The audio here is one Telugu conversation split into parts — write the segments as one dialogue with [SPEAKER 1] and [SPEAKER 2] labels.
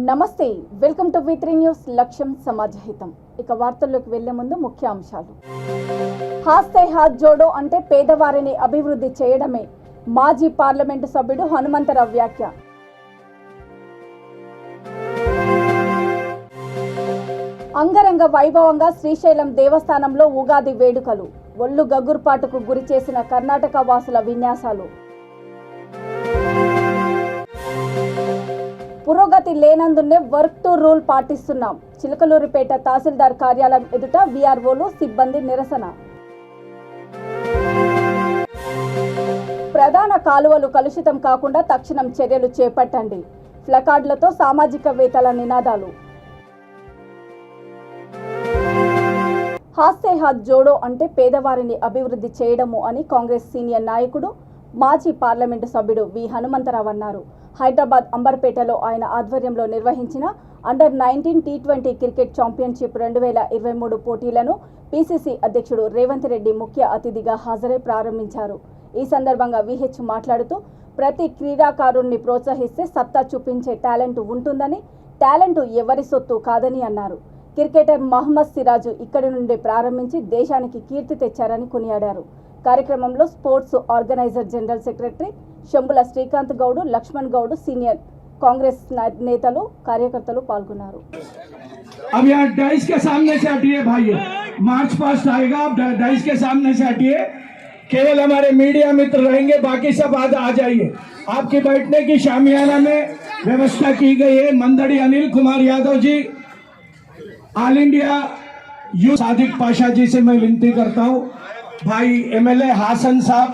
[SPEAKER 1] నమస్తే, వెల్కమ్ టు V3 న్యూస్. లక్ష్యం సమాజహితం. ఇక వార్తల్లోకి వెళ్లే ముందు ముఖ్య అంశాలు. హాస్తే హాత్ జోడో అంటే పేదవారిని అభివృద్ధి చేయడమే మాజీ పార్లమెంటు సభ్యుడు హనుమంతరావు వ్యాఖ్య. అంగరంగ వైభవంగా శ్రీశైలం దేవస్థానంలో ఉగాది వేడుకలు. ఒళ్ళు గగుర్పాటుకు గురి చేసిన కర్ణాటక వాసుల విన్యాసాలు. పురోగతి లేనందునే వర్క్ టు రూల్ పాటిస్తున్నాం. చిలకలూరిపేట తహసీల్దార్ కార్యాలయం ఎదుట వీఆర్ఓలు సిబ్బంది నిరసన. ప్రధాన కాలువలు కలుషితం కాకుండా తక్షణం చర్యలు చేపట్టండి. ప్లకార్డులతో సామాజికవేత్తల నినాదాలు. హాస్తే హాత్ జోడో అంటే పేదవారిని అభివృద్ధి చేయడము అని కాంగ్రెస్ సీనియర్ నాయకుడు మాజీ పార్లమెంటు సభ్యుడు వి హనుమంతరావు అన్నారు. హైదరాబాద్ అంబర్పేటలో ఆయన ఆధ్వర్యంలో నిర్వహించిన అండర్-19 T20 క్రికెట్ ఛాంపియన్షిప్ 2023 పోటీలను పిసిసి అధ్యక్షుడు రేవంత్ రెడ్డి ముఖ్య అతిథిగా హాజరై ప్రారంభించారు. ఈ సందర్భంగా విహెచ్ మాట్లాడుతూ ప్రతి క్రీడాకారుణ్ణి ప్రోత్సహిస్తే సత్తా చూపించే టాలెంట్ ఉంటుందని, టాలెంట్ ఎవరి సొత్తు కాదని అన్నారు. క్రికెటర్ మహమ్మద్ సిరాజు ఇక్కడి నుండి ప్రారంభించి దేశానికి కీర్తి తెచ్చారని కొనియాడారు. కార్యక్రమంలో sports organiser general secretary Shambula Srikanth Goud, Lakshman Goud, senior Congress నేతలు, కార్యకర్తలు పాల్గొన్నారు.
[SPEAKER 2] अब यहाँ डाइस के सामने से हटिए भाई, मार्च पास्ट आएगा, आप डाइस के सामने से हटिए. केवल हमारे मीडिया मित्र रहेंगे, बाकी सब आज आ जाइए. आपकी बैठने की शामियाना में व्यवस्था की गई है. मंदड़ी अनिल कुमार यादव जी, ऑल इंडिया यू सादिक पाशा जी से मैं विनती करता हूँ. भाई MLA हासन साहब,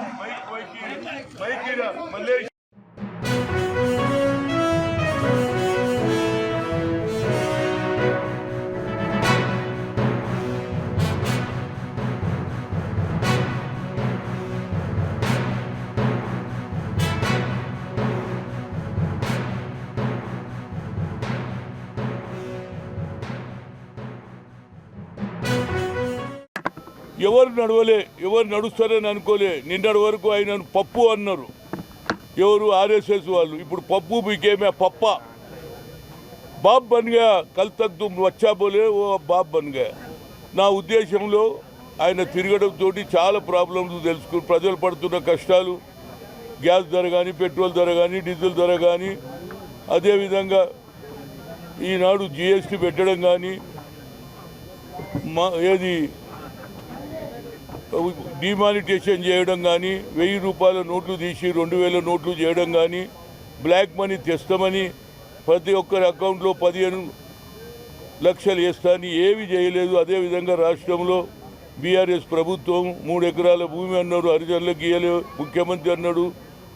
[SPEAKER 3] ఎవరు నడవలే, ఎవరు నడుస్తారని అనుకోలే. నిన్నటి వరకు ఆయన పప్పు అన్నారు ఎవరు, ఆర్ఎస్ఎస్ వాళ్ళు. ఇప్పుడు పప్పు బికేమే పప్ప. బాబ్ బన్ గయా, కల్ తక్ తుమ్ వచ్చా బోలే ఓ బాబ్ బన్ గయా. నా ఉద్దేశంలో ఆయన తిరగడంతో చాలా ప్రాబ్లమ్స్ తెలుసుకుని, ప్రజలు పడుతున్న కష్టాలు, గ్యాస్ ధర కానీ, పెట్రోల్ ధర కానీ, డీజిల్ ధర కానీ, అదేవిధంగా ఈనాడు GST పెట్టడం కానీ, ఏది డిమానిటేషన్ చేయడం కానీ, 1000 రూపాయల నోట్లు తీసి 2000 నోట్లు చేయడం కానీ, బ్లాక్ మనీ తెస్తామని ప్రతి ఒక్కరి అకౌంట్లో 15 లక్షలు వేస్తామని ఏవి చేయలేదు. అదేవిధంగా రాష్ట్రంలో బీఆర్ఎస్ ప్రభుత్వం 3 ఎకరాల భూమి అన్నాడు, హరిజనులకు ఇయ్యలేదు. ముఖ్యమంత్రి అన్నాడు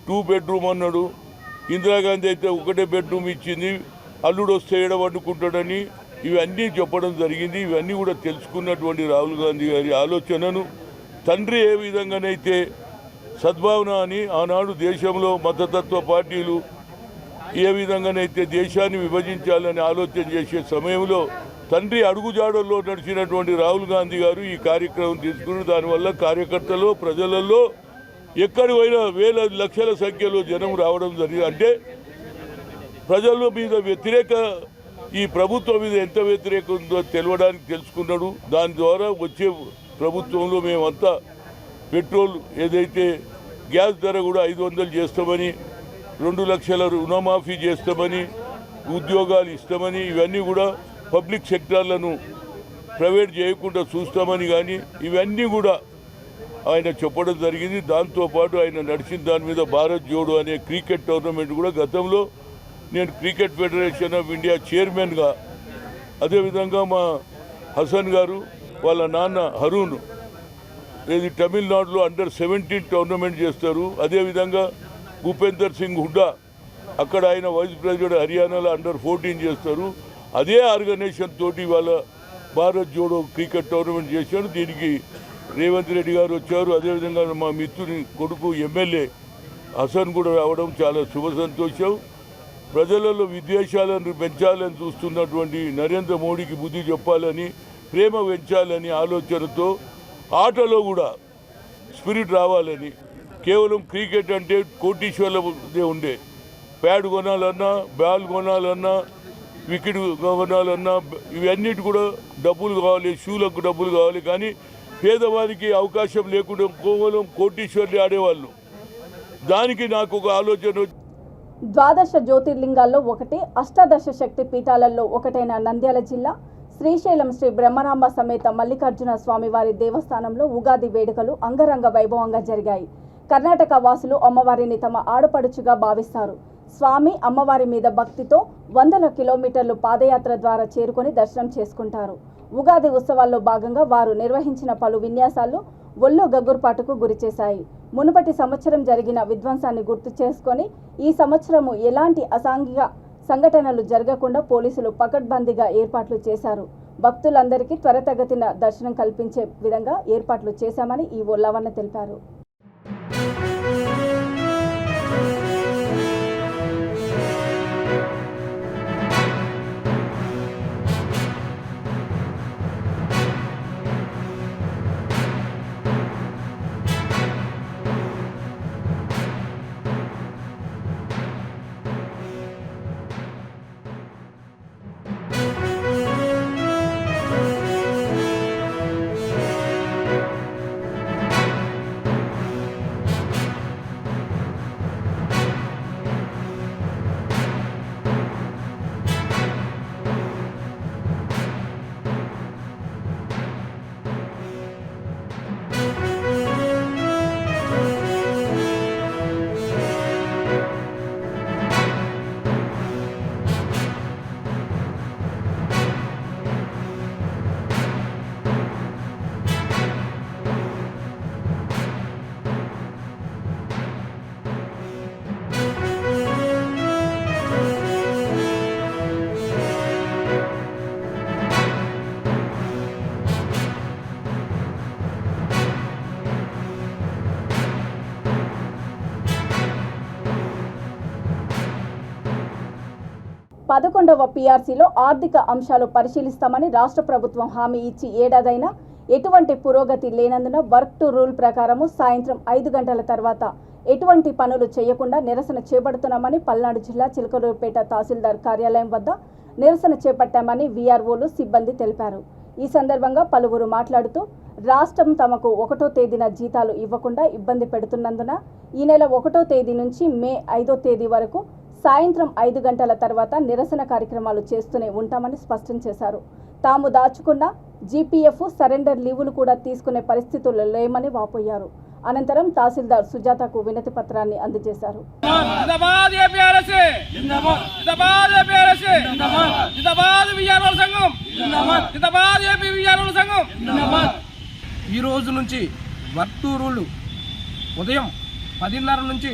[SPEAKER 3] 2 బెడ్రూమ్ అన్నాడు. ఇందిరాగాంధీ అయితే 1 బెడ్రూమ్ ఇచ్చింది, అల్లుడు వస్తే ఏడవనుకుంటాడని ఇవన్నీ చెప్పడం జరిగింది. ఇవన్నీ కూడా తెలుసుకున్నటువంటి రాహుల్ గాంధీ గారి ఆలోచనను తండ్రి ఏ విధంగానైతే సద్భావన అని ఆనాడు దేశంలో మతతత్వ పార్టీలు ఏ విధంగానైతే దేశాన్ని విభజించాలని ఆలోచన చేసే సమయంలో తండ్రి అడుగుజాడల్లో నడిచినటువంటి రాహుల్ గాంధీ గారు ఈ కార్యక్రమం తీసుకుని, దానివల్ల కార్యకర్తలు, ప్రజలలో ఎక్కడి పోయినా వేల లక్షల సంఖ్యలో జనం రావడం జరిగింది. అంటే ప్రజల మీద ఈ ప్రభుత్వం మీద ఎంత వ్యతిరేకం ఉందో తెలవడానికి తెలుసుకున్నాడు. దాని ద్వారా వచ్చే ప్రభుత్వంలో మేమంతా పెట్రోల్ ఏదైతే గ్యాస్ ధర కూడా 500 చేస్తామని, 2 లక్షల రుణమాఫీ చేస్తామని, ఉద్యోగాలు ఇస్తామని, ఇవన్నీ కూడా పబ్లిక్ సెక్టార్లను ప్రైవేట్ చేయకుండా చూస్తామని కానీ ఇవన్నీ కూడా ఆయన చెప్పడం జరిగింది. దాంతోపాటు ఆయన నడిచిన దాని మీద భారత్ జోడో అనే క్రికెట్ టోర్నమెంట్ కూడా గతంలో నేను క్రికెట్ ఫెడరేషన్ ఆఫ్ ఇండియా చైర్మన్గా, అదేవిధంగా మా హసన్ గారు వాళ్ళ నాన్న హరూన్ ఇది తమిళనాడులో అండర్-17 టోర్నమెంట్ చేస్తారు. అదేవిధంగా భూపేందర్ సింగ్ హుడ్డా అక్కడ ఆయన వైస్ ప్రెసిడెంట్, హర్యానాలో అండర్-14 చేస్తారు. అదే ఆర్గనైజేషన్ తోటి వాళ్ళ భారత్ జోడో క్రికెట్ టోర్నమెంట్ చేశారు. దీనికి రేవంత్ రెడ్డి గారు వచ్చారు. అదేవిధంగా మా మిత్రుని కొడుకు MLA హసన్ కూడా రావడం చాలా శుభ సంతోషం. ప్రజలలో విద్వేషాలను పెంచాలని చూస్తున్నటువంటి నరేంద్ర మోడీకి బుద్ధి చెప్పాలని, ప్రేమ పెంచాలని ఆలోచనతో ఆటలో కూడా స్పిరిట్ రావాలని, కేవలం క్రికెట్ అంటే కోటీశ్వర్లదే ఉండే, ప్యాడ్ కొనాలన్నా, బాల్ కొనాలన్నా, వికెట్ కొనాలన్నా ఇవన్నిటి కూడా డబ్బులు కావాలి, షూలకు డబ్బులు కావాలి. కానీ పేదవారికి అవకాశం లేకుండా కేవలం కోటీశ్వర్లు ఆడేవాళ్ళు. దానికి నాకు ఒక ఆలోచన.
[SPEAKER 1] ద్వాదశ జ్యోతిర్లింగాల్లో ఒకటి, అష్టాదశ శక్తి పీఠాలలో ఒకటైన నంద్యాల జిల్లా శ్రీశైలం శ్రీ బ్రహ్మరాంబ సమేత మల్లికార్జున స్వామివారి దేవస్థానంలో ఉగాది వేడుకలు అంగరంగ వైభవంగా జరిగాయి. కర్ణాటక వాసులు అమ్మవారిని తమ ఆడపడుచుగా భావిస్తారు. స్వామి అమ్మవారి మీద భక్తితో వందల కిలోమీటర్లు పాదయాత్ర ద్వారా చేరుకొని దర్శనం చేసుకుంటారు. ఉగాది ఉత్సవాల్లో భాగంగా వారు నిర్వహించిన పలు విన్యాసాలు ఒళ్ళు గగ్గుర్పాటుకు గురిచేశాయి. మునుపటి సంవత్సరం జరిగిన విధ్వంసాన్ని గుర్తు చేసుకొని ఈ సంవత్సరము ఎలాంటి అసాంఘిక సంఘటనలు జరగకుండా పోలీసులు పకడ్బందీగా ఏర్పాట్లు చేశారు. భక్తులందరికీ త్వరితగతిన దర్శనం కల్పించే విధంగా ఏర్పాట్లు చేశామని ఈవో లవణ తెలిపారు. పదకొండవ పీఆర్సీలో ఆర్థిక అంశాలు పరిశీలిస్తామని రాష్ట్ర ప్రభుత్వం హామీ ఇచ్చి ఏడాదైనా ఎటువంటి పురోగతి లేనందున వర్క్ టు రూల్ ప్రకారము సాయంత్రం 5 గంటల తర్వాత ఎటువంటి పనులు చేయకుండా నిరసన చేపడుతున్నామని పల్నాడు జిల్లా చిలకలూరుపేట తహసీల్దార్ కార్యాలయం వద్ద నిరసన చేపట్టామని వీఆర్ఓలు సిబ్బంది తెలిపారు. ఈ సందర్భంగా పలువురు మాట్లాడుతూ రాష్ట్రం తమకు 1వ తేదీన జీతాలు ఇవ్వకుండా ఇబ్బంది పెడుతున్నందున ఈ నెల 1వ తేదీ నుంచి మే 5వ తేదీ వరకు సాయంత్రం 5 గంటల తర్వాత నిరసన కార్యక్రమాలు చేస్తూనే ఉంటామని స్పష్టం చేశారు. తాము దాచుకున్న జీపీఎఫ్ సరెండర్ లీవులు కూడా తీసుకునే పరిస్థితులు లేమని వాపోయారు. అనంతరం తహసీల్దార్ సుజాతకు వినతి పత్రాన్ని అందజేశారు.
[SPEAKER 4] ఈ రోజు నుంచి వర్క్ టు రూల్ ఉదయం 10:30 నుంచి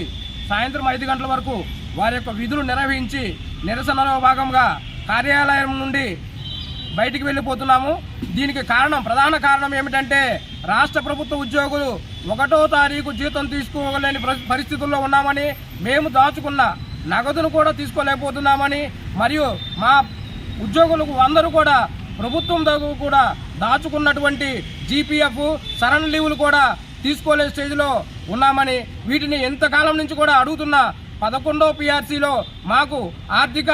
[SPEAKER 4] సాయంత్రం 5 గంటల వరకు వారి యొక్క విధులు నిర్వహించి నిరసనలో భాగంగా కార్యాలయం నుండి బయటికి వెళ్ళిపోతున్నాము. దీనికి ప్రధాన కారణం ఏమిటంటే రాష్ట్ర ప్రభుత్వ ఉద్యోగులు 1వ తారీఖు జీతం తీసుకోలేని పరిస్థితుల్లో ఉన్నామని, మేము దాచుకున్న నగదును కూడా తీసుకోలేకపోతున్నామని, మరియు మా ఉద్యోగులకు అందరూ కూడా ప్రభుత్వం దగ్గర కూడా దాచుకున్నటువంటి జీపీఎఫ్ సరెండర్ లీవులు కూడా తీసుకోలే స్టేజ్లో ఉన్నామని, వీటిని ఎంతకాలం నుంచి కూడా అడుగుతున్న 11వ పీఆర్సీలో మాకు ఆర్థిక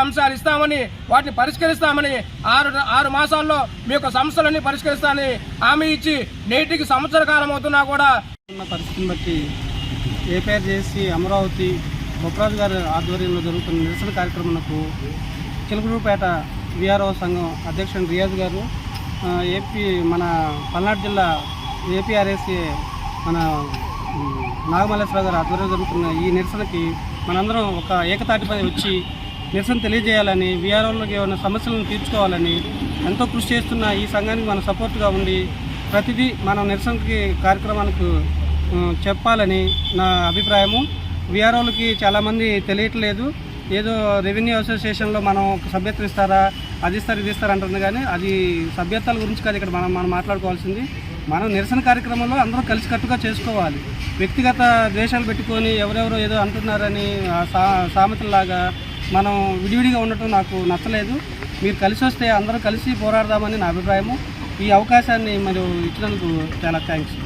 [SPEAKER 4] అంశాలు ఇస్తామని, వాటిని పరిష్కరిస్తామని 6 మాసాల్లో మీ యొక్క సమస్యలన్నీ పరిష్కరిస్తామని హామీ ఇచ్చి నేటికి సంవత్సర కాలం అవుతున్నా కూడా
[SPEAKER 5] ఉన్న పరిస్థితిని బట్టి ఏపీఆర్జేసీ అమరావతి బొప్పరాజు గారి ఆధ్వర్యంలో జరుగుతున్న నిరసన కార్యక్రమాలకు చిలకలూరుపేట వీఆర్ఓ సంఘం అధ్యక్షుడు రియాజ్ గారు, మన పల్నాడు జిల్లా ఏపీఆర్ఏసీ మన నాగమల్లేశ్వర గారు ఆధ్వర్యంలో జరుగుతున్న ఈ నిరసనకి మనందరం ఒక ఏకతాటిపై వచ్చి నిరసన తెలియజేయాలని, వీఆర్ఓలకి ఏమైనా సమస్యలను తీర్చుకోవాలని ఎంతో కృషి చేస్తున్న ఈ సంఘానికి మన సపోర్ట్గా ఉండి ప్రతిదీ మనం నిరసనకి కార్యక్రమానికి చెప్పాలని నా అభిప్రాయము. వీఆర్ఓలకి చాలామంది తెలియట్లేదు. ఏదో రెవెన్యూ అసోసియేషన్లో మనం సభ్యత్వం ఇస్తారా, అది ఇస్తారు ఇది ఇస్తారు అంటుంది, కానీ అది సభ్యత్వాల గురించి కాదు ఇక్కడ మనం మాట్లాడుకోవాల్సింది. మనం నిరసన కార్యక్రమంలో అందరూ కలిసికట్టుగా చేసుకోవాలి. వ్యక్తిగత ద్వేషాలు పెట్టుకొని ఎవరెవరో ఏదో అంటున్నారని సామెతలాగా మనం విడివిడిగా ఉండటం నాకు నచ్చలేదు. మీరు కలిసి వస్తే అందరూ కలిసి పోరాడదామని నా అభిప్రాయము. ఈ అవకాశాన్ని మీరు ఇచ్చినందుకు చాలా థ్యాంక్స్.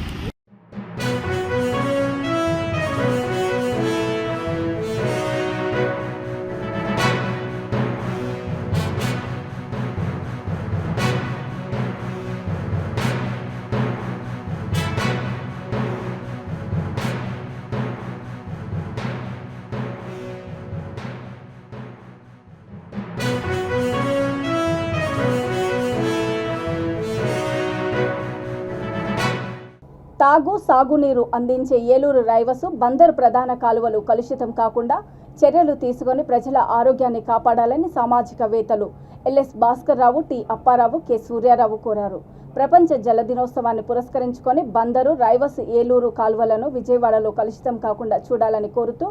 [SPEAKER 1] తాగు సాగునీరు అందించే ఏలూరు రైవసు బందరు ప్రధాన కాలువలు కలుషితం కాకుండా చర్యలు తీసుకొని ప్రజల ఆరోగ్యాన్ని కాపాడాలని సామాజికవేత్తలు LS Bhaskar Rao, T Apparao, K Suryarao కోరారు. ప్రపంచ జల దినోత్సవాన్ని పురస్కరించుకొని బందరు, రైవస్, ఏలూరు కాలువలను విజయవాడలో కలుషితం కాకుండా చూడాలని కోరుతూ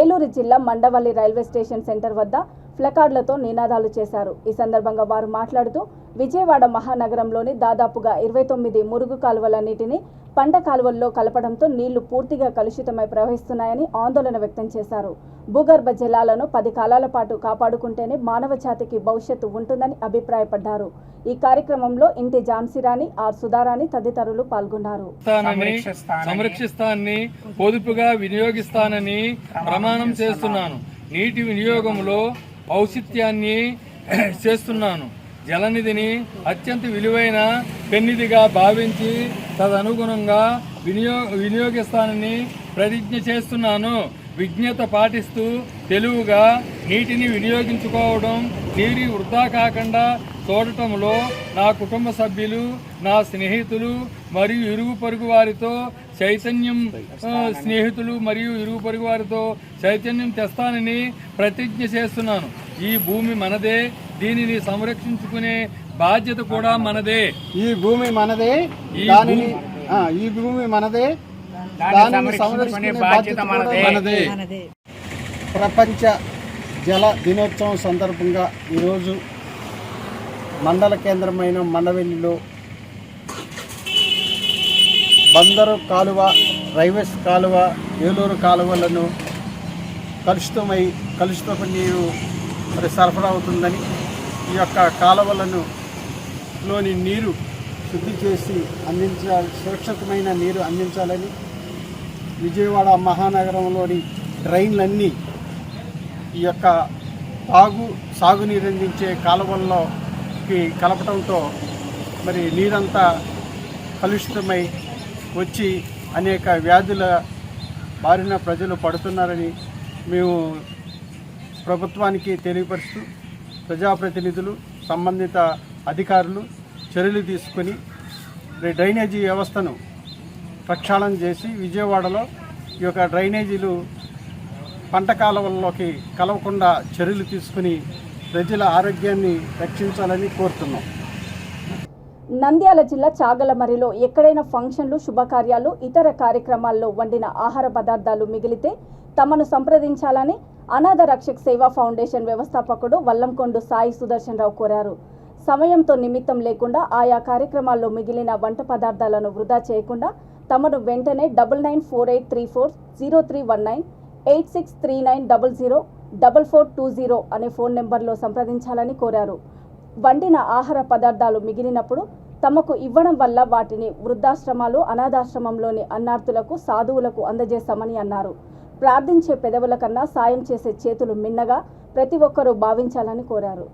[SPEAKER 1] ఏలూరు జిల్లా మండవల్లి రైల్వే స్టేషన్ సెంటర్ వద్ద ప్లకార్డులతో నినాదాలు చేశారు. ఈ సందర్భంగా వారు మాట్లాడుతూ విజయవాడ మహానగరంలోని దాదాపుగా 29 మురుగు కాలువల నీటిని పంట కాలువల్లో కలపడంతో నీళ్లు పూర్తిగా కలుషితమై ప్రవహిస్తున్నాయని ఆందోళన వ్యక్తం చేశారు. భూగర్భ జలాలను 10 కాలాల పాటు కాపాడుకుంటేనే మానవ జాతికి భవిష్యత్తు ఉంటుందని అభిప్రాయపడ్డారు. ఈ కార్యక్రమంలో ఇంటి ఝాన్సీరాణి, ఆర్ సుధారాణి తదితరులు పాల్గొన్నారు.
[SPEAKER 6] సంరక్షిస్తానని, పొదుపుగా వినియోగిస్తానని ప్రమాణం చేస్తున్నాను. నీటి వినియోగంలో ఔచిత్యాన్ని చేస్తున్నాను. జలనిధిని అత్యంత విలువైన పెన్నిధిగా భావించి తదనుగుణంగా వినియోగిస్తానని ప్రతిజ్ఞ చేస్తున్నాను. విజ్ఞత పాటిస్తూ తెలివిగా నీటిని వినియోగించుకోవడం, నీరు వృధా కాకుండా చూడటంలో నా కుటుంబ సభ్యులు, నా స్నేహితులు మరియు ఇరుగు పొరుగు వారితో చైతన్యం తెస్తానని ప్రతిజ్ఞ చేస్తున్నాను. ఈ భూమి మనదే, దీనిని సంరక్షించుకునే బాధ్యత కూడా మనదే.
[SPEAKER 5] ఈ భూమి మనదే, దానిని సంరక్షించుకునే బాధ్యత మనదే. ప్రపంచ జల దినోత్సవం సందర్భంగా ఈరోజు మండల కేంద్రమైన మండవెల్లిలో బందరు కాలువ, రైవస్ కాలువ, ఏలూరు కాలువలను కలుషితపు నీరు సరఫరా అవుతుందని, ఈ యొక్క కాలువలలోని నీరు శుద్ధి చేసి సురక్షితమైన నీరు అందించాలని విజయవాడ మహానగరంలోని డ్రైన్లన్నీ ఈ యొక్క సాగునీరు అందించే కాలువల్లోకి కలపడంతో మరి నీరంతా కలుషితమై వచ్చి అనేక వ్యాధుల బారిన ప్రజలు పడుతున్నారని మేము ప్రభుత్వానికి తెలియపరుస్తూ ప్రజాప్రతినిధులు, సంబంధిత అధికారులు చర్యలు తీసుకొని డ్రైనేజీ వ్యవస్థను ప్రక్షాళన చేసి విజయవాడలో ఈ యొక్క డ్రైనేజీలు పంట కాలువల్లోకి కలవకుండా చర్యలు తీసుకుని ప్రజల ఆరోగ్యాన్ని రక్షించాలని కోరుతున్నాం.
[SPEAKER 1] నంద్యాల జిల్లా చాగలమరిలో ఎక్కడైనా ఫంక్షన్లు, శుభకార్యాలు, ఇతర కార్యక్రమాల్లో వండిన ఆహార పదార్థాలు మిగిలితే తమను సంప్రదించాలని అనాథ రక్షక్ సేవా ఫౌండేషన్ వ్యవస్థాపకుడు వల్లంకొండు సాయి సుదర్శన్ రావు కోరారు. సమయంతో నిమిత్తం లేకుండా ఆయా కార్యక్రమాల్లో మిగిలిన వంట పదార్థాలను వృధా చేయకుండా తమను వెంటనే 9948340319, 8639004420 అనే ఫోన్ నెంబర్లో సంప్రదించాలని కోరారు. వండిన ఆహార పదార్థాలు మిగిలినప్పుడు తమకు ఇవ్వడం వల్ల వాటిని వృద్ధాశ్రమాలు, అనాథాశ్రమంలోని అన్నార్థులకు, సాధువులకు అందజేస్తామని అన్నారు. ప్రార్థించే పెదవుల కన్నా సాయం చేసే చేతులు మిన్నగా ప్రతి ఒక్కరూ భావించాలని కోరారు.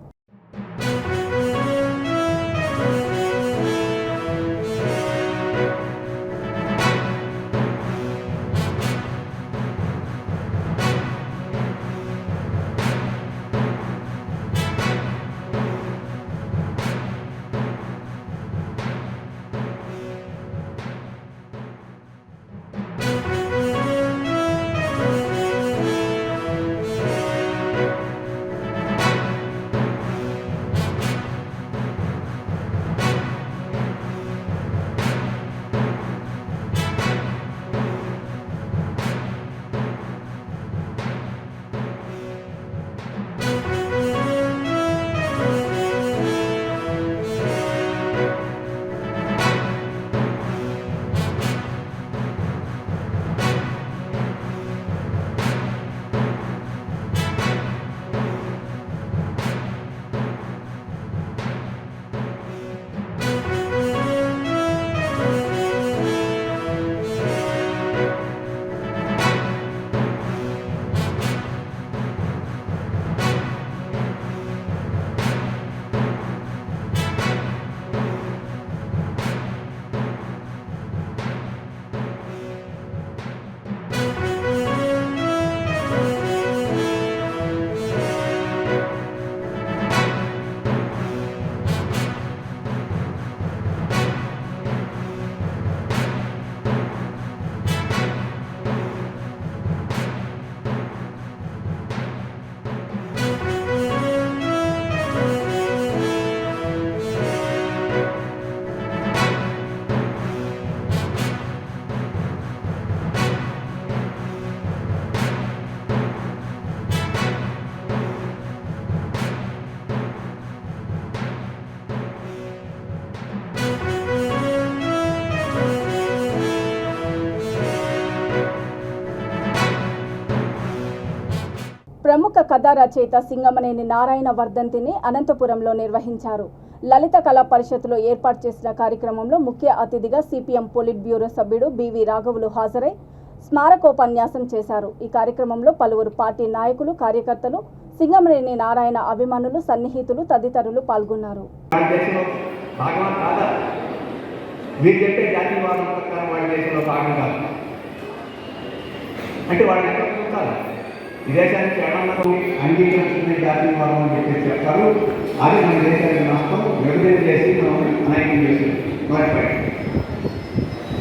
[SPEAKER 1] ప్రముఖ కథా రచయిత సింగమనేని నారాయణ వర్ధంతిని అనంతపురంలో నిర్వహించారు. లలిత కళా పరిషత్తులో ఏర్పాటు చేసిన కార్యక్రమంలో ముఖ్య అతిథిగా సిపిఎం పొలిట్ బ్యూరో సభ్యుడు బివి రాఘవులు హాజరై స్మారకోపన్యాసం చేశారు. ఈ కార్యక్రమంలో పలువురు పార్టీ నాయకులు, కార్యకర్తలు, సింగమనేని నారాయణ అభిమానులు, సన్నిహితులు తదితరులు పాల్గొన్నారు.
[SPEAKER 7] మీరు చెప్పే జాతీయవాదం ప్రకారం వాళ్ళ దేశంలో భాగం కాదు అంటే వాళ్ళు ఎక్కడ చూస్తారు. ఈ దేశానికి ఏమన్నా అంగీకరించిన జాతీయవాదం అని చెప్పేసి చెప్తారు. అది మన దేశానికి నష్టం, విభజన చేసి మనం అనాయకం చేసి మారిపోయాం.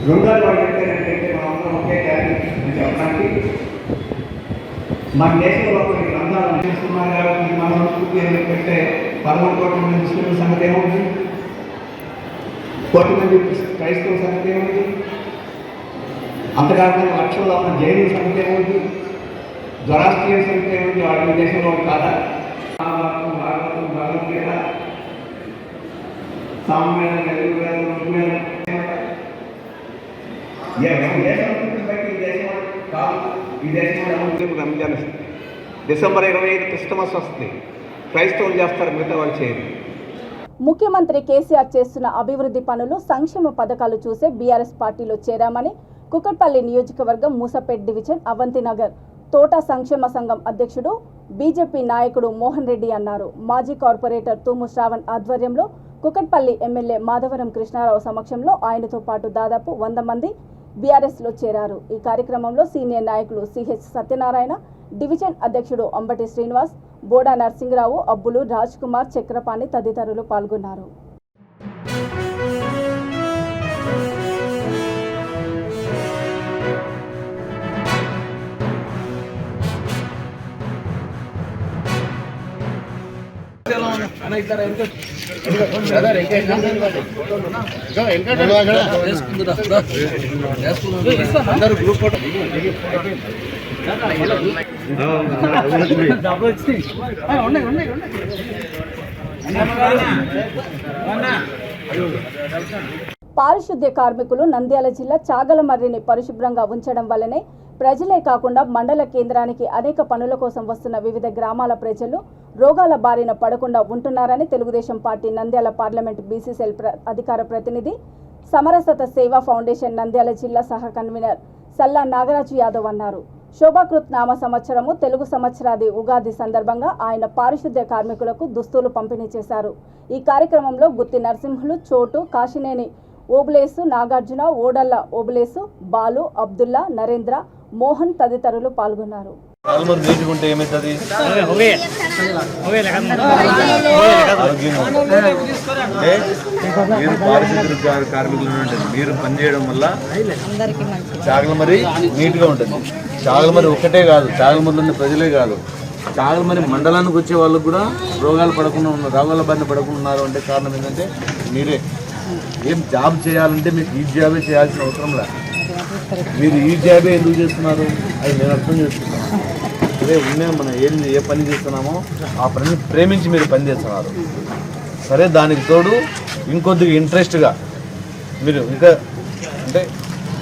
[SPEAKER 7] రెండోది వాళ్ళు చెప్పారంటే మనం ఒకే జాతి అని చెప్పడానికి మన దేశంలో కొన్ని గ్రంథాలు చేస్తున్నారు కాబట్టి మన సంస్కృతి పెట్టే 11 కోట్ల మంది ముస్లింల సంగతి ఏముంది, కోటి మంది క్రైస్తవ సంగతి ఏముంది, అంతకాకుండా లక్షల్లో ఉన్న జైలు సంగతి ఏముంది, జొరాస్ట్రియన్ సంగతి ఏముంది, వాళ్ళ దేశంలో కాదా. భగవద్గీత, సామవేదం, యజుర్వేదం, ఋగ్వేదం ఏ సంస్కృతి బట్టి ఈ దేశం కాదు. ఈ దేశంలో రంజాన్ డిసెంబర్ 25 క్రిస్టమస్ వస్తుంది. క్రైస్తవులు చేస్తారు, మిగతా వాళ్ళు చేయరు.
[SPEAKER 1] ముఖ్యమంత్రి కేసీఆర్ చేస్తున్న అభివృద్ధి పనులు, సంక్షేమ పథకాలు చూసే బీఆర్ఎస్ పార్టీలో చేరామని కుకట్పల్లి నియోజకవర్గం మూసపేట్ డివిజన్ అవంతినగర్ తోట సంక్షేమ సంఘం అధ్యక్షుడు బీజేపీ నాయకుడు మోహన్ రెడ్డి అన్నారు. మాజీ కార్పొరేటర్ తూము శ్రావణ్ ఆధ్వర్యంలో కుకట్పల్లి ఎమ్మెల్యే మాధవరం కృష్ణారావు సమక్షంలో ఆయనతో పాటు దాదాపు 100 మంది బీఆర్ఎస్లో చేరారు. ఈ కార్యక్రమంలో సీనియర్ నాయకులు సిహెచ్ సత్యనారాయణ, డివిజన్ అధ్యక్షుడు అంబటి శ్రీనివాస్, బోడా నరసింగరావు, అబ్బులు, రాజ్ కుమార్, చక్రపాణి తదితరులు పాల్గొన్నారు. పారిశుద్ధ్య కార్మికులు నంద్యాల జిల్లా చాగలమర్రిని పరిశుభ్రంగా ఉంచడం వల్లనే ప్రజలే కాకుండా మండల కేంద్రానికి అనేక పనుల కోసం వస్తున్న వివిధ గ్రామాల ప్రజలు రోగాల బారిన పడకుండా ఉంటున్నారని Telugu Desam party Nandyala parliament BCCL అధికార ప్రతినిధి సమరసత సేవా ఫౌండేషన్ నంద్యాల జిల్లా సహ కన్వీనర్ సల్లా నాగరాజు యాదవ్ అన్నారు. శోభాకృత్ నామ సంవత్సరము తెలుగు సంవత్సరాది ఉగాది సందర్భంగా ఆయన పారిశుద్ధ్య కార్మికులకు దుస్తులు పంపిణీ చేశారు. ఈ కార్యక్రమంలో గుత్తి నరసింహులు, చోటు, కాశినేని ఓబులేసు, నాగార్జున, ఓడల్ల ఓబులేసు, బాలు, అబ్దుల్లా, నరేంద్ర, మోహన్ తదితరులు పాల్గొన్నారు.
[SPEAKER 8] మీరు పనిచేయడం వల్ల చాగలమరి నీట్గా ఉంటుంది. చాగలమరి ఒక్కటే కాదు, చాగలమరిలోని ప్రజలే కాదు, చాగలమరి మండలానికి వచ్చే వాళ్ళకు కూడా రోగాలు పడకుండా ఉన్నారు, రోగాల బారిన పడకుండా ఉన్నారు. అంటే కారణం ఏంటంటే మీరే. ఏం జాబ్ చేయాలంటే మీకు ఈ జాబే చేయాల్సిన అవసరం లేదు. మీరు ఈ జాబే ఎందుకు చేస్తున్నారు అది నేను అర్థం చేస్తున్నాను. అదే ఉన్నాయి మనం ఏ పని చేస్తున్నామో ఆ పనిని ప్రేమించి మీరు పని చేస్తున్నారు. సరే, దానికి తోడు ఇంకొద్దిగా ఇంట్రెస్ట్గా మీరు ఇంకా అంటే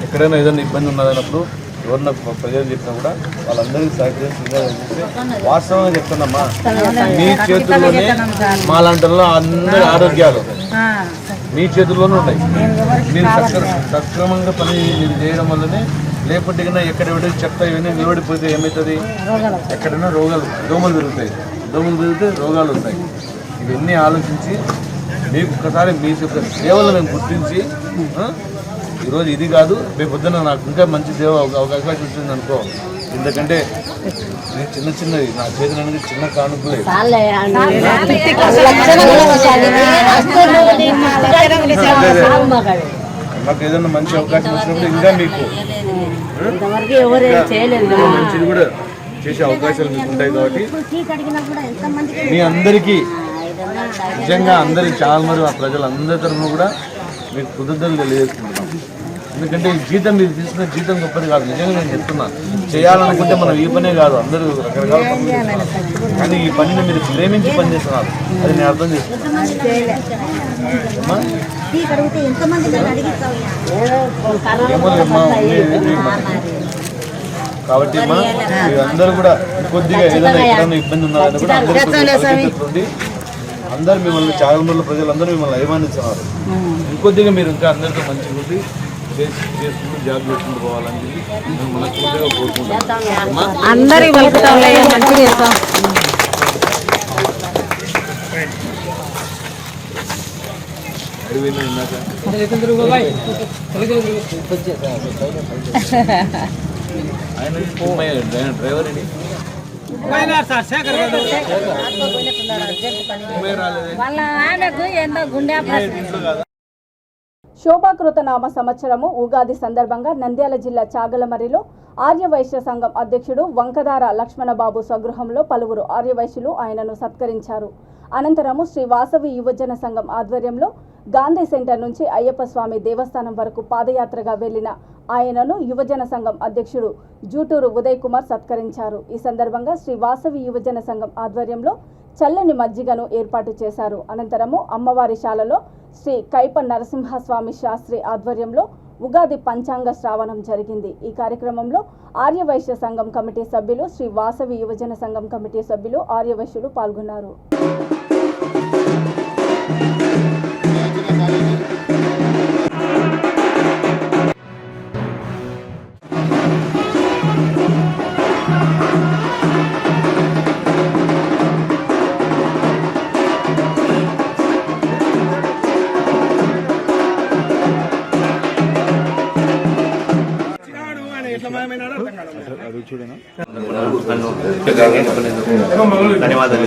[SPEAKER 8] ఎక్కడైనా ఏదైనా ఇబ్బంది ఉన్నదన్నప్పుడు ఎవరన్నా ప్రజలు చెప్పినా కూడా వాళ్ళందరికీ సహకరించి వాస్తవంగా చెప్తున్నామ్మా, మీ చేతుల్లోనే మాలాంటి అందరి ఆరోగ్యాలు మీ చేతుల్లోనే ఉంటాయి. మీరు సక్రమంగా పని మీరు చేయడం వల్లనే, లేకపోతే ఎక్కడ చెత్త ఇవన్నీ నిలబడిపోతే ఏమవుతుంది, ఎక్కడైనా దోమలు పెరుగుతాయి. దోమలు పెరిగితే రోగాలు ఉంటాయి. ఇవన్నీ ఆలోచించి మీకు ఒక్కసారి మీ సేవలు మేము గుర్తించి ఈరోజు ఇది కాదు, రేపు పొద్దున నాకు ఇంకా మంచి సేవ అవకాశం వచ్చింది అనుకో, ఎందుకంటే చిన్నది నా చేతుల నుంచి చిన్న కానుకలే. మాకు ఏదైనా మంచి అవకాశం వచ్చినప్పుడు ఇంకా మీకు మంచిది కూడా చేసే అవకాశాలు మీకు ఉంటాయి. కాబట్టి మీ అందరికీ నిజంగా అందరి చాగలమరి ఆ ప్రజలందరి తరఫున కూడా మీకు కృతజ్ఞతలు తెలియజేసుకుంటున్నాం. ఎందుకంటే ఈ జీతం మీరు తీసుకున్న జీతం గొప్పది కాదు. నిజంగా నేను చెప్తున్నాను, చేయాలనుకుంటే మనం ఈ పనే కాదు, అందరూ రకరకాల పనులు చేస్తున్నారు. కానీ ఈ పనిని మీరు ప్రేమించి పని చేస్తున్నారు, అది నేను అర్థం చేసుకున్నాను. ఏమో కాబట్టి అందరూ కూడా కొద్దిగా ఏదైనా ఎక్కడైనా ఇబ్బంది ఉన్నారని కూడా అందరూ అందరూ మిమ్మల్ని చాగలమూరులో ప్రజలందరూ మిమ్మల్ని అభిమానిస్తున్నారు. ఇంకొద్దిగా మీరు ఇంకా అందరితో మంచిగా ఉండి చేసుకుంటూ జాబ్ చేసుకుంటూ పోవాలని మేము మనస్ఫూర్తిగా కోరుకుంటాం.
[SPEAKER 9] అందరి
[SPEAKER 8] అడిగిన ఇందాక ఆయన డ్రైవర్ అండి
[SPEAKER 1] శోభాకృత నామ సంవత్సరము ఉగాది సందర్భంగా నంద్యాల జిల్లా చాగలమరిలో ఆర్యవైశ్య సంఘం అధ్యక్షుడు వంకదార లక్ష్మణబాబు స్వగృహంలో పలువురు ఆర్యవైశ్యులు ఆయనను సత్కరించారు. అనంతరము శ్రీ వాసవి యువజన సంఘం ఆధ్వర్యంలో గాంధీ సెంటర్ నుంచి అయ్యప్ప స్వామి దేవస్థానం వరకు పాదయాత్రగా వెళ్లిన ఆయనను యువజన సంఘం అధ్యక్షుడు జూటూరు ఉదయ్ కుమార్ సత్కరించారు. ఈ సందర్భంగా శ్రీ వాసవి యువజన సంఘం ఆధ్వర్యంలో చల్లని మజ్జిగను ఏర్పాటు చేశారు. అనంతరము అమ్మవారి శాలలో శ్రీ కైప నరసింహస్వామి శాస్త్రి ఆధ్వర్యంలో ఉగాది పంచాంగ శ్రావణం జరిగింది. ఈ కార్యక్రమంలో ఆర్యవైశ్య సంఘం కమిటీ సభ్యులు, శ్రీ వాసవి యువజన సంఘం కమిటీ సభ్యులు, ఆర్యవైశ్యులు పాల్గొన్నారు.
[SPEAKER 10] ధన్యవాదాలు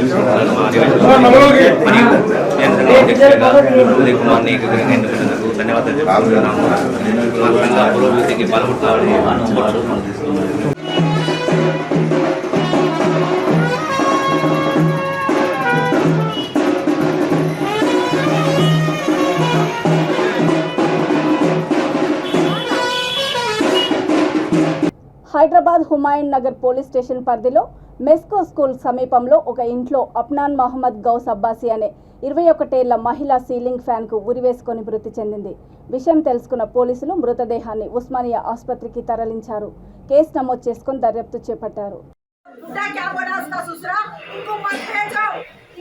[SPEAKER 10] ఉదయ్ కుమార్ ని ఎన్నుకున్నందుకు ధన్యవాదాలు చెప్తున్నాము. మా సంఘ పురోభివృద్ధికి పాల్గొంటామని తీసుకున్నాము.
[SPEAKER 1] హైదరాబాద్ హుమాయూన్ నగర్ పోలీస్ స్టేషన్ పరిధిలో మెస్కో స్కూల్ సమీపంలో ఒక ఇంట్లో అప్నాన్ మహమ్మద్ గౌస్ అబ్బాసి అనే 21 ఏళ్ల మహిళ సీలింగ్ ఫ్యాన్ కు ఉరివేసుకొని మృతి చెందింది. విషయం తెలుసుకున్న పోలీసులు మృతదేహాన్ని ఉస్మానియా ఆసుపత్రికి తరలించారు. కేసు నమోదు చేసుకుని దర్యాప్తు చేపట్టారు.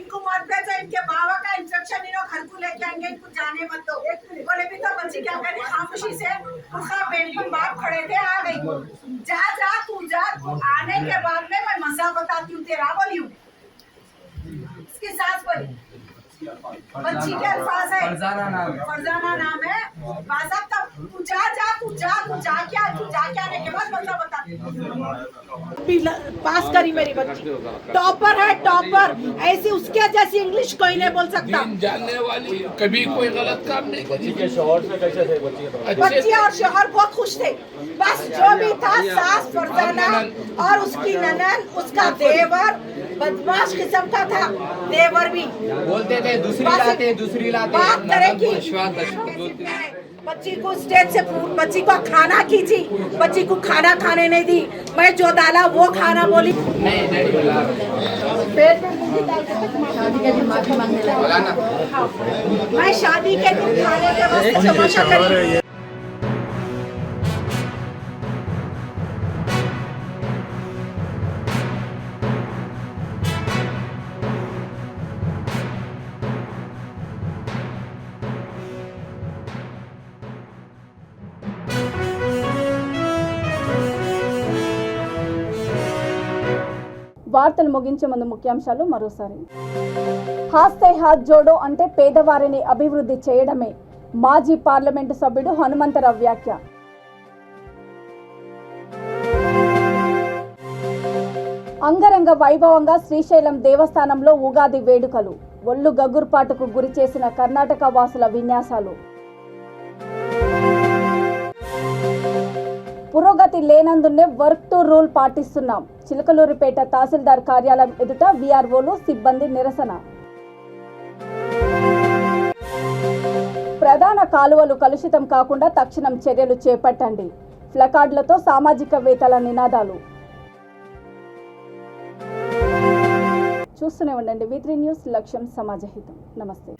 [SPEAKER 11] इनको मत भेजो, इनके बाबा का इंस्ट्रक्शन इन्हों घर को लेके आएंगे, इनको जाने मत दो। बोले भी तो बच्ची क्या करे खामोशी से, उसका बेटी बाप खड़े थे, आ गई। जा जा तू जा, तू आने के बाद में मैं मजा बताती हूँ तेरा, बोली हूँ इसकी सास बोली बच्ची के अल्फाज है फरजाना नाम है। बाज़ाब्ता तू जा क्या आने के बाद मजा बताती पास करी मेरी बच्ची, टॉपर है टॉपर, ऐसी उसके जैसी इंग्लिश कोई नहीं बोल सकता।
[SPEAKER 6] जानने वाली कभी कोई गलत काम नहीं।
[SPEAKER 8] बच्ची के शौहर से कैसे थे?
[SPEAKER 11] बच्ची और शौहर बहुत खुश थे। बस जो भी था सास फरजाना और उसकी ननन, उसका देवर बदमाश किस्म का था। देवर भी
[SPEAKER 10] बोलते थे दूसरी लाते
[SPEAKER 11] बात करेगी। बच्ची को स्टेज से बच्ची को खाना खींची, बच्ची को खाना खाने नहीं दी। मैं जो डाला वो खाना बोली। मैं शादी के दिन खाने के वास्ते तमाशा करी।
[SPEAKER 1] వార్తలు ముగించే ముందు ముఖ్యాంశాలు మరోసారి. హాస్తే హాత్ జోడో అంటే పేదవారిని అభివృద్ధి చేయడమే మాజీ పార్లమెంటు సభ్యుడు హనుమంతరావు వ్యాఖ్య. అంగరంగ వైభవంగా శ్రీశైలం దేవస్థానంలో ఉగాది వేడుకలు, ఒళ్ళు గగుర్పాటుకు గురి చేసిన కర్ణాటక వాసుల విన్యాసాలు. పురోగతి లేనందునే వర్క్ టు రూల్ పాటిస్తున్నాం, చిలకలూరిపేట తహసీల్దార్ కార్యాలయం ఎదుట వీఆర్ఓలు సిబ్బంది నిరసన. ప్రధాన కాలువలు కలుషితం కాకుండా తక్షణం చర్యలు చేపట్టండి, ప్లకార్డులతో సామాజికవేత్తల నినాదాలు. చూస్తూనే ఉండండి V3 న్యూస్, లక్ష్యం సమాజహితం. నమస్తే.